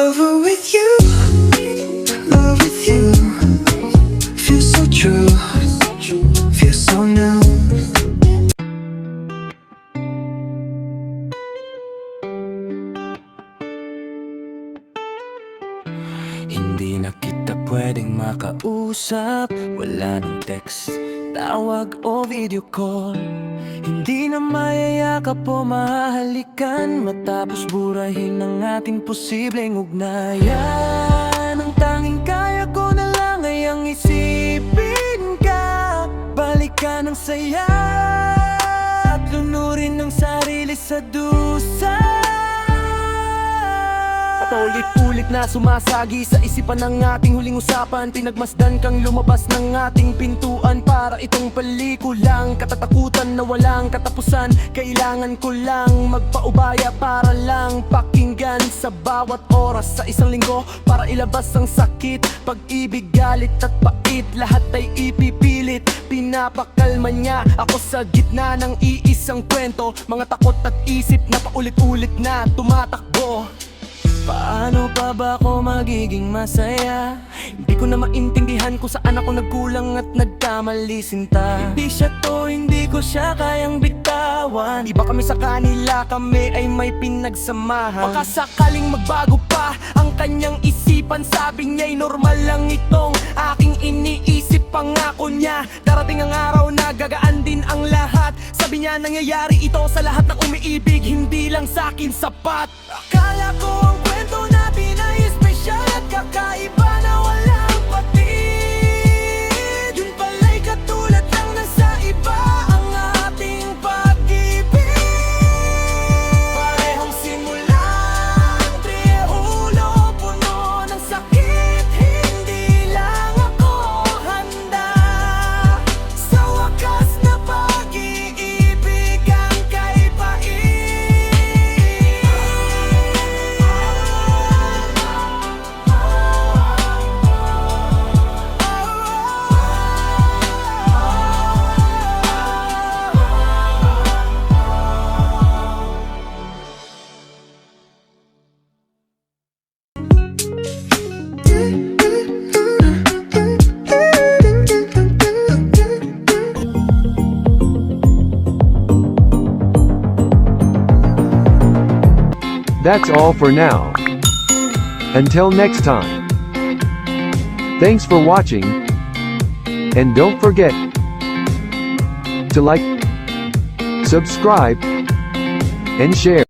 Lover with you, love with you. Feels so true, feels so new. Hindi na kita pwedeng makausap, wala nang text, tawag o video call. Hindi na mayayakap o mahahalikan, matapos burahin ang ating posibleng ugnayan. Ang tanging kaya ko na lang ay ang isipin ka, balikan ng saya at lunurin ng sarili sa dusa. Paulit-ulit na sumasagi sa isipan ng ating huling usapan. Pinagmasdan kang lumabas ng ating pintuan para itong pelikulang katatakutan na walang katapusan. Kailangan ko lang magpaubaya para lang pakinggan sa bawat oras sa isang linggo, para ilabas ang sakit, pag-ibig, galit at pait. Lahat ay ipipilit, pinapakalma niya ako sa gitna ng iisang kwento. Mga takot at isip na paulit-ulit na tumatakbo. Paano pa ba ako magiging masaya? Hindi ko na maintindihan kung saan ako nagkulang at nagkamali, sinta. Hindi siya to, hindi ko siya kayang bitawan. Iba kami sa kanila, kami ay may pinagsamahan. Baka sakaling magbago pa ang kanyang isipan, sabi niya'y normal lang itong aking iniisip. Pangako niya, darating ang araw na gagaan din ang lahat. Sabi niya nangyayari ito sa lahat ng umiibig, hindi lang sa akin sapat. Akala ko ang kwento natin ay espesyal at kakaiba na walang patid. Yun pala'y katulad lang na sa iba ang ating pag-ibig. Parehong simulang triulo, puno ng sakit. Hindi lang ako handa sa wakas na pag-iibig ang kaibain. That's all for now. Until next time. Thanks for watching. And don't forget to like, subscribe, and share.